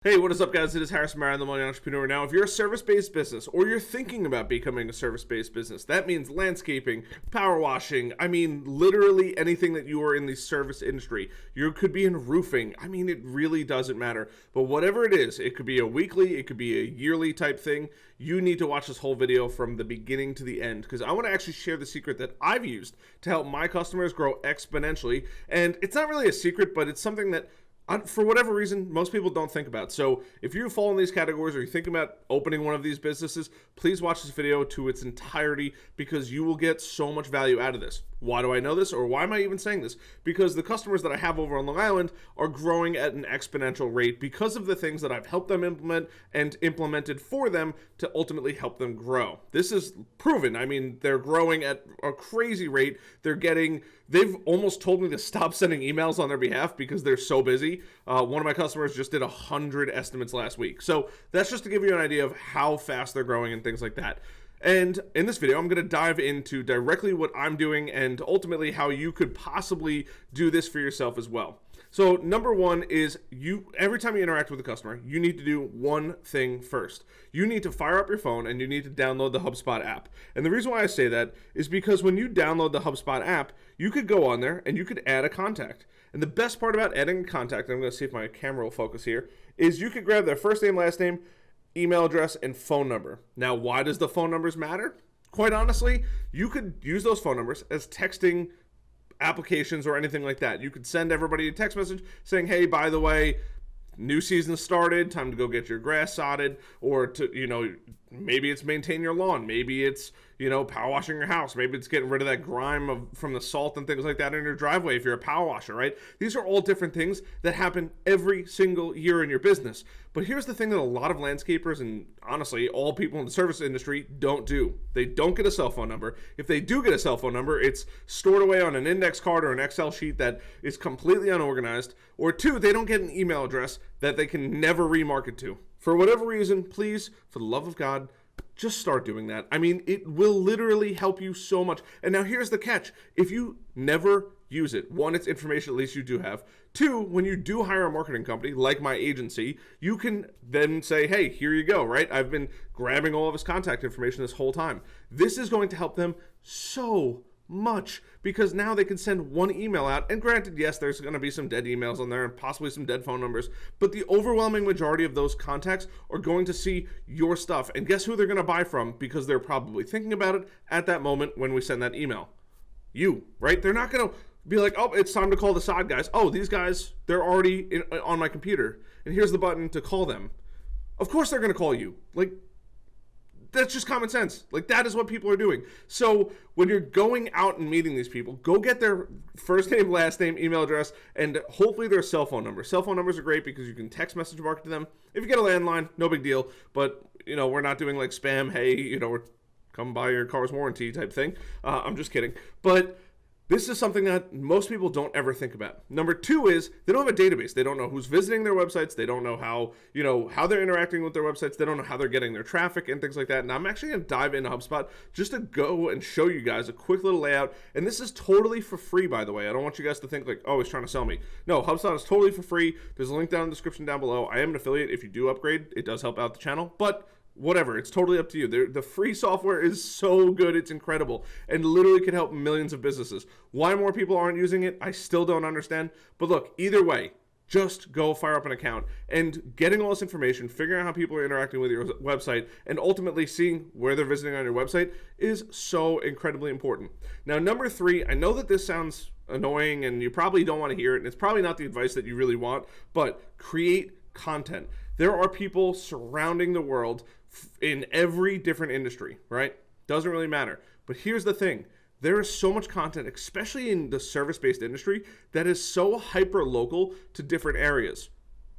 Hey, what is up, guys? It is Harrison Meyer, the Millennial Entrepreneur. Now, if you're a service-based business or you're thinking about becoming a service-based business, that means landscaping, power washing, literally anything that you are in the service industry. You could be in roofing. It really doesn't matter. But whatever it is, it could be a weekly, it could be a yearly type thing. You need to watch this whole video from the beginning to the end because I want to actually share the secret that I've used to help my customers grow exponentially. And it's not really a secret, but it's something that for whatever reason, most people don't think about. So if you fall in these categories or you're thinking about opening one of these businesses, please watch this video to its entirety because you will get so much value out of this. Why do I know this, or why am I even saying this? Because the customers that I have over on Long Island are growing at an exponential rate because of the things that I've helped them implement and implemented for them to ultimately help them grow. This is proven. They're growing at a crazy rate. They've almost told me to stop sending emails on their behalf because they're so busy. One of my customers just did 100 estimates last week. So that's just to give you an idea of how fast they're growing and things like that. And in this video, I'm going to dive into directly what I'm doing and ultimately how you could possibly do this for yourself as well. So number one is every time you interact with a customer, you need to do one thing first. You need to fire up your phone and you need to download the Hubspot app. And the reason why I say that is because when you download the Hubspot app, you could go on there and you could add a contact. And the best part about adding a contact, I'm going to see if my camera will focus here, is you could grab their first name, last name, email address, and phone number. Now, why does the phone numbers matter? Quite honestly, you could use those phone numbers as texting applications or anything like that. You could send everybody a text message saying, hey, by the way, new season started, time to go get your grass sodded, or to, maybe it's maintain your lawn, maybe it's, power washing your house, maybe it's getting rid of that grime from the salt and things like that in your driveway if you're a power washer, right? These are all different things that happen every single year in your business. But here's the thing that a lot of landscapers and honestly all people in the service industry don't do. They don't get a cell phone number. If they do get a cell phone number, it's stored away on an index card or an Excel sheet that is completely unorganized. Or two, they don't get an email address that they can never remarket to. For whatever reason, please, for the love of God, just start doing that. It will literally help you so much. And now here's the catch. If you never use it, one, it's information at least you do have. Two, when you do hire a marketing company like my agency, you can then say, hey, here you go, right? I've been grabbing all of his contact information this whole time. This is going to help them so much because now they can send one email out, and granted, yes, there's going to be some dead emails on there and possibly some dead phone numbers, but the overwhelming majority of those contacts are going to see your stuff, and guess who they're going to buy from because they're probably thinking about it at that moment when we send that email. You, right? They're not going to be like, oh, it's time to call the side guys. Oh, these guys, they're already on my computer, and here's the button to call them. Of course they're going to call you. That's just common sense. That is what people are doing. So when you're going out and meeting these people, go get their first name, last name, email address, and hopefully their cell phone number. Cell phone numbers are great because you can text message market to them. If you get a landline, no big deal. But, we're not doing spam, hey, we're come by your car's warranty type thing. I'm just kidding. But this is something that most people don't ever think about. Number two is they don't have a database. They don't know who's visiting their websites. They don't know how they're interacting with their websites. They don't know how they're getting their traffic and things like that. And I'm actually going to dive into HubSpot just to go and show you guys a quick little layout. And this is totally for free, by the way. I don't want you guys to think oh, he's trying to sell me. No, HubSpot is totally for free. There's a link down in the description down below. I am an affiliate. If you do upgrade, it does help out the channel. But whatever, it's totally up to you. The free software is so good, it's incredible, and literally can help millions of businesses. Why more people aren't using it, I still don't understand. But look, either way, just go fire up an account and getting all this information, figuring out how people are interacting with your website, and ultimately seeing where they're visiting on your website is so incredibly important. Now, number three, I know that this sounds annoying and you probably don't want to hear it, and it's probably not the advice that you really want, but create content. There are people surrounding the world in every different industry, right? Doesn't really matter. But here's the thing. There is so much content, especially in the service-based industry, that is so hyper-local to different areas.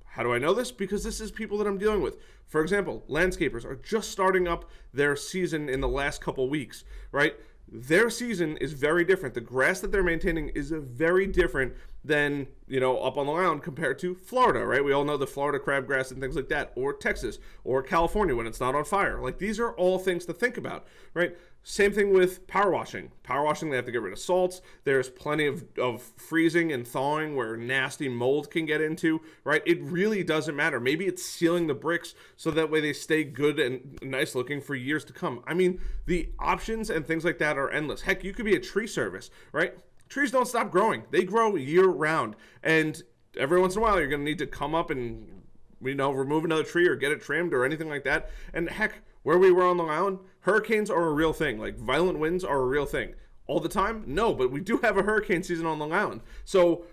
How do I know this? Because this is people that I'm dealing with. For example, landscapers are just starting up their season in the last couple weeks, right? Their season is very different. The grass that they're maintaining is very different than, up on the Island compared to Florida, right? We all know the Florida crabgrass and things like that, or Texas, or California when it's not on fire. Like, these are all things to think about, right? Same thing with power washing. Power washing, they have to get rid of salts. There's plenty of freezing and thawing where nasty mold can get into, right? It really doesn't matter. Maybe it's sealing the bricks so that way they stay good and nice looking for years to come. I mean, the options and things like that are endless. Heck, you could be a tree service, right? Trees don't stop growing. They grow year round. And every once in a while, you're going to need to come up and, remove another tree or get it trimmed or anything like that. And heck, where we were on Long Island, hurricanes are a real thing. Like, violent winds are a real thing. All the time? No, but we do have a hurricane season on Long Island. So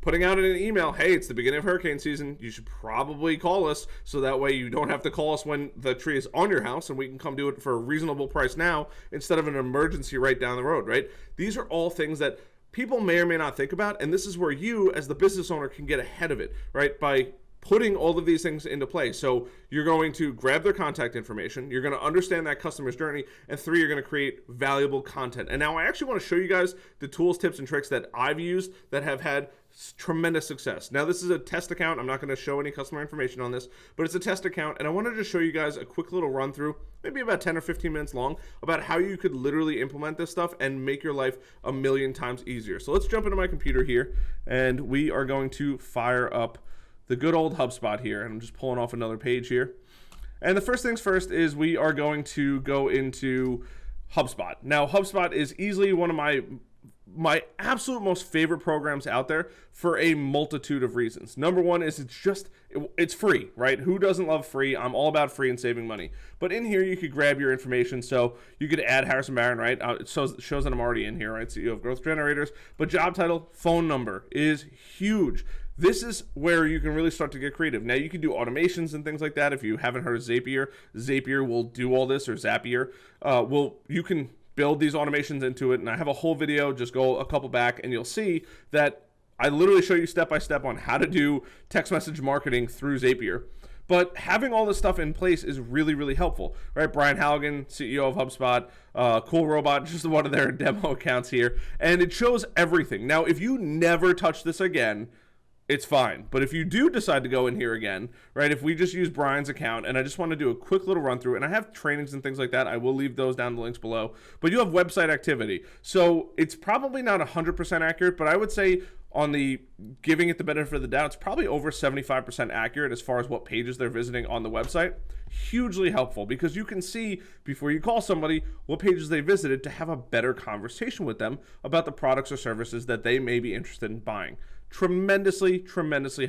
putting out in an email, hey, it's the beginning of hurricane season, you should probably call us, so that way you don't have to call us when the tree is on your house and we can come do it for a reasonable price now instead of an emergency right down the road, right? These are all things that people may or may not think about, and this is where you, as the business owner, can get ahead of it, right? By putting all of these things into play. So you're going to grab their contact information, you're going to understand that customer's journey, and 3, you're going to create valuable content. And now I actually want to show you guys the tools, tips, and tricks that I've used that have had tremendous success. Now, this is a test account. I'm not going to show any customer information on this, but it's a test account, and I wanted to show you guys a quick little run through, maybe about 10 or 15 minutes long, about how you could literally implement this stuff and make your life a million times easier. So let's jump into my computer here, and we are going to fire up the good old Hubspot here, and I'm just pulling off another page here. And the first things first is we are going to go into HubSpot. Now, HubSpot is easily one of my absolute most favorite programs out there for a multitude of reasons. Number one is it's free, right? Who doesn't love free? I'm all about free and saving money. But in here, you could grab your information. So you could add Harrison Barron, right? It shows that I'm already in here, right? CEO of Growth Generators. But job title, phone number is huge. This is where you can really start to get creative. Now, you can do automations and things like that. If you haven't heard of Zapier, Zapier will do all this, or Zapier. You can build these automations into it, and I have a whole video. Just go a couple back, and you'll see that I literally show you step by step on how to do text message marketing through Zapier. But having all this stuff in place is really, really helpful, right? Brian Halligan, CEO of HubSpot, Cool Robot, just one of their demo accounts here, and it shows everything. Now, if you never touch this again, it's fine. But if you do decide to go in here again, right, if we just use Brian's account, and I just want to do a quick little run through, and I have trainings and things like that, I will leave those down in the links below, but you have website activity. So it's probably not 100% accurate, but I would say on the giving it the benefit of the doubt, it's probably over 75% accurate as far as what pages they're visiting on the website. Hugely helpful, because you can see before you call somebody what pages they visited to have a better conversation with them about the products or services that they may be interested in buying. Tremendously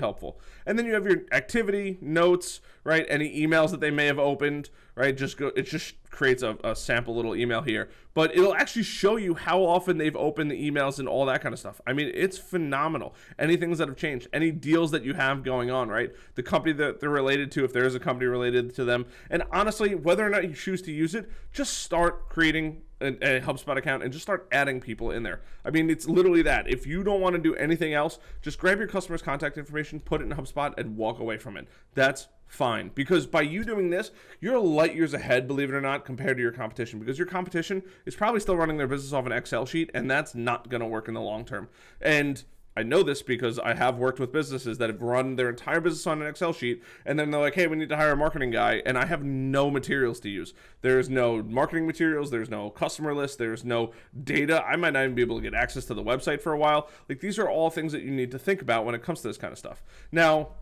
helpful. And then you have your activity, notes, right? Any emails that they may have opened, right? It just creates a sample little email here, but it'll actually show you how often they've opened the emails and all that kind of stuff. I mean, it's phenomenal. Any things that have changed, any deals that you have going on, right? The company that they're related to, if there is a company related to them. And honestly, whether or not you choose to use it, just start creating a HubSpot account and just start adding people in there. I mean, it's literally that. If you don't want to do anything else, just grab your customer's contact information, put it in HubSpot, and walk away from it. That's fine, because by you doing this, you're light years ahead, believe it or not, compared to your competition, because your competition is probably still running their business off an Excel sheet, and that's not going to work in the long term. And I know this because I have worked with businesses that have run their entire business on an Excel sheet, and then they're like, hey, we need to hire a marketing guy, and I have no materials to use. There's no marketing materials, there's no customer list, there's no data. I might not even be able to get access to the website for a while. Like, these are all things that you need to think about when it comes to this kind of stuff. Now,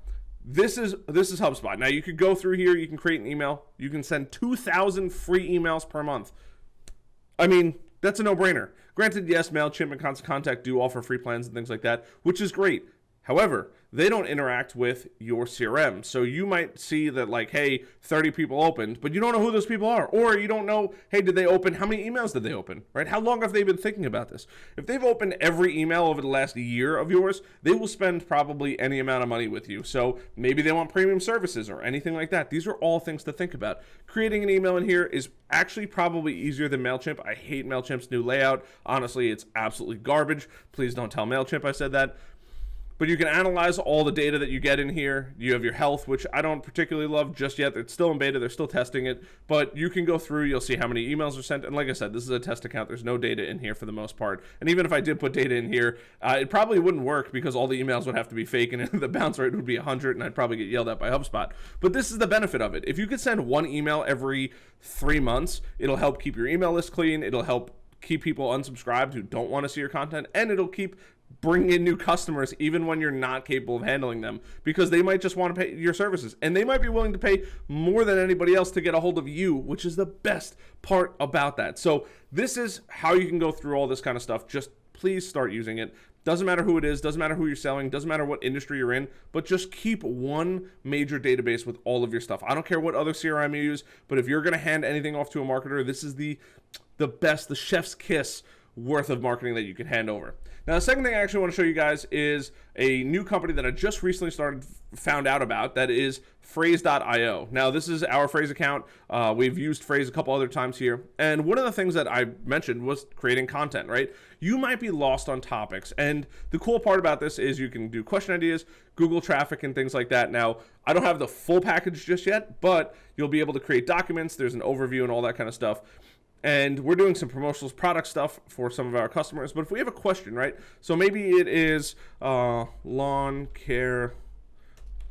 this is HubSpot. Now, you could go through here, you can create an email, you can send 2,000 free emails per month. I mean, that's a no-brainer. Granted, yes, MailChimp and Constant Contact do offer free plans and things like that, which is great. However, they don't interact with your CRM. So you might see that, like, hey, 30 people opened, but you don't know who those people are. Or you don't know, hey, did they open? How many emails did they open? Right? How long have they been thinking about this? If they've opened every email over the last year of yours, they will spend probably any amount of money with you. So maybe they want premium services or anything like that. These are all things to think about. Creating an email in here is actually probably easier than MailChimp. I hate MailChimp's new layout. Honestly, it's absolutely garbage. Please don't tell MailChimp I said that. But you can analyze all the data that you get in here. You have your health, which I don't particularly love just yet. It's still in beta. They're still testing it. But you can go through. You'll see how many emails are sent. And like I said, this is a test account. There's no data in here for the most part. And even if I did put data in here, it probably wouldn't work because all the emails would have to be fake and the bounce rate would be 100 and I'd probably get yelled at by HubSpot. But this is the benefit of it. If you could send one email every 3 months, it'll help keep your email list clean. It'll help keep people unsubscribed who don't want to see your content. And it'll keep bring in new customers even when you're not capable of handling them, because they might just want to pay your services and they might be willing to pay more than anybody else to get a hold of you, which is the best part about that. So this is how you can go through all this kind of stuff. Just please start using it. Doesn't matter who it is, doesn't matter who you're selling, doesn't matter what industry you're in, but just keep one major database with all of your stuff. I don't care what other CRM you use, but if you're going to hand anything off to a marketer, this is the best, the chef's kiss worth of marketing that you can hand over. Now, the second thing I actually want to show you guys is a new company that I just recently found out about, that is Phrase.io. Now, this is our Phrase account. We've used Phrase a couple other times here. And one of the things that I mentioned was creating content, right? You might be lost on topics. And the cool part about this is you can do question ideas, Google traffic, and things like that. Now, I don't have the full package just yet, but you'll be able to create documents. There's an overview and all that kind of stuff. And we're doing some promotional product stuff for some of our customers. But if we have a question, right? So maybe it is lawn care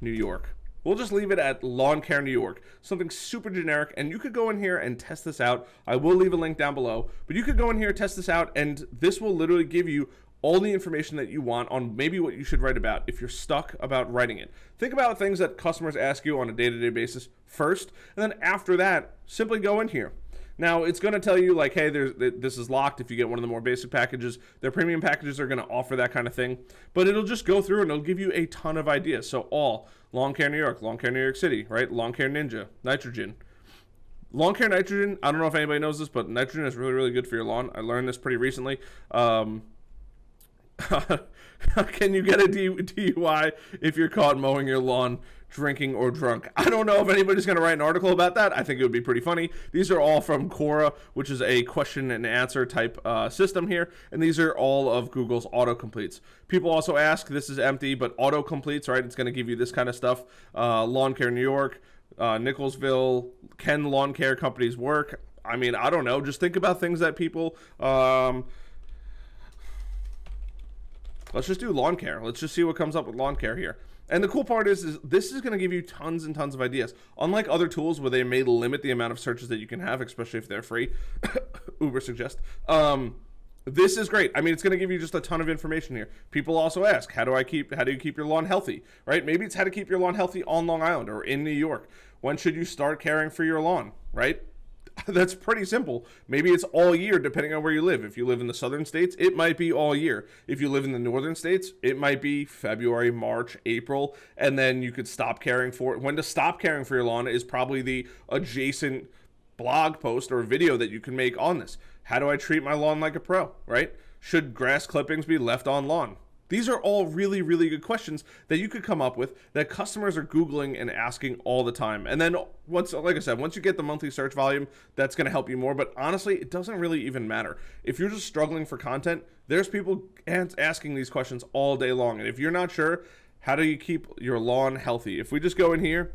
New York. We'll just leave it at lawn care New York. Something super generic. And you could go in here and test this out. I will leave a link down below. But you could go in here, test this out, and this will literally give you all the information that you want on maybe what you should write about if you're stuck about writing it. Think about things that customers ask you on a day-to-day basis first. And then after that, simply go in here. Now, it's going to tell you, like, hey, this is locked if you get one of the more basic packages. Their premium packages are going to offer that kind of thing. But it'll just go through and it'll give you a ton of ideas. So all, Lawn Care New York, Lawn Care New York City, right? Lawn Care Ninja, Nitrogen. Lawn Care Nitrogen, I don't know if anybody knows this, but nitrogen is really, really good for your lawn. I learned this pretty recently. Can you get a DUI if you're caught mowing your lawn drinking or drunk? I don't know if anybody's going to write an article about that. I think it would be pretty funny. These are all from Quora, which is a question and answer type system here. And these are all of Google's autocompletes. People also ask, this is empty, but autocompletes, right? It's going to give you this kind of stuff. Lawn Care New York, Nicholsville, can lawn care companies work? I mean, I don't know. Just think about things that people... Let's just do lawn care. Let's just see what comes up with lawn care here. And the cool part is this is going to give you tons and tons of ideas. Unlike other tools where they may limit the amount of searches that you can have, especially if they're free, Uber suggest. This is great. I mean, it's going to give you just a ton of information here. People also ask, how do you keep your lawn healthy, right? Maybe it's how to keep your lawn healthy on Long Island or in New York. When should you start caring for your lawn, right? That's pretty simple. Maybe it's all year depending on where you live. If you live in the southern states, it might be all year. If you live in the northern states, it might be February, March, April, and then you could stop caring for it. When to stop caring for your lawn is probably the adjacent blog post or video that you can make on this. How do I treat my lawn like a pro, right? Should grass clippings be left on lawn? These are all really, really good questions that you could come up with that customers are Googling and asking all the time. And then once, like I said, once you get the monthly search volume, that's going to help you more. But honestly, it doesn't really even matter. If you're just struggling for content, there's people asking these questions all day long. And if you're not sure, how do you keep your lawn healthy? If we just go in here,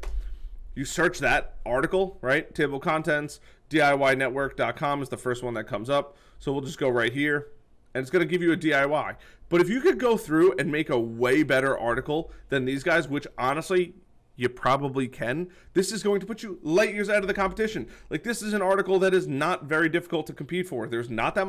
you search that article, right? Table of contents, DIYnetwork.com is the first one that comes up. So we'll just go right here. And it's going to give you a DIY. But if you could go through and make a way better article than these guys, which honestly, you probably can, this is going to put you light years out of the competition. Like, this is an article that is not very difficult to compete for. There's not that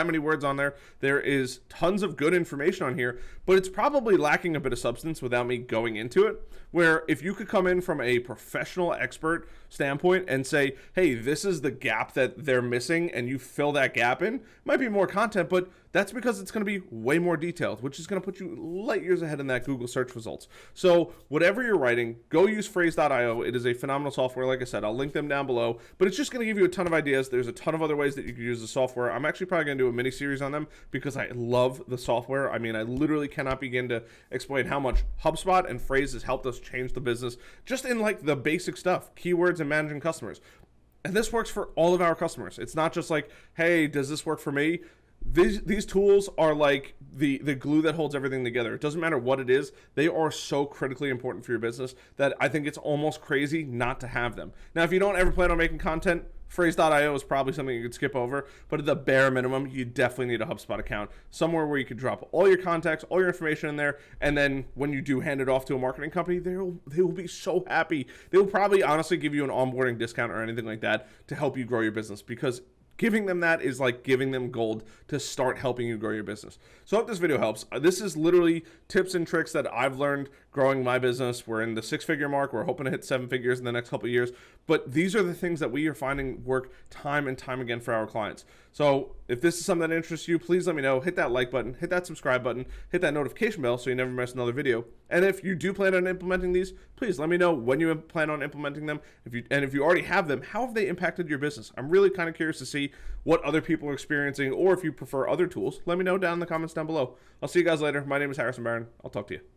many words on there. There is tons of good information on here, but it's probably lacking a bit of substance without me going into it. Where if you could come in from a professional expert standpoint and say, hey, this is the gap that they're missing, and you fill that gap in, might be more content, but that's because it's going to be way more detailed, which is going to put you light years ahead in that Google search results. So whatever you're writing, go use Phrase.io. It is a phenomenal software. Like I said, I'll link them down below, but it's just going to give you a ton of ideas. There's a ton of other ways that you can use the software. I'm actually probably going to do a mini series on them because I love the software. I mean, I literally cannot begin to explain how much HubSpot and Phrase has helped us change the business just in like the basic stuff, keywords and managing customers. And this works for all of our customers. It's not just like, hey, does this work for me? These tools are like the glue that holds everything together. It doesn't matter what it is. They are so critically important for your business that I think it's almost crazy not to have them. Now, if you don't ever plan on making content, Phrase.io is probably something you could skip over, but at the bare minimum, you definitely need a HubSpot account, somewhere where you could drop all your contacts, all your information in there, and then when you do hand it off to a marketing company, they will be so happy. They will probably honestly give you an onboarding discount or anything like that to help you grow your business, because giving them that is like giving them gold to start helping you grow your business. So I hope this video helps. This is literally tips and tricks that I've learned growing my business. We're in the 6-figure mark. We're hoping to hit 7 figures in the next couple of years. But these are the things that we are finding work time and time again for our clients. So if this is something that interests you, please let me know. Hit that like button, hit that subscribe button, hit that notification bell so you never miss another video. And if you do plan on implementing these, please let me know when you plan on implementing them. If you already have them, how have they impacted your business? I'm really kind of curious to see what other people are experiencing, or if you prefer other tools, let me know down in the comments down below. I'll see you guys later. My name is Harrison Barron. I'll talk to you.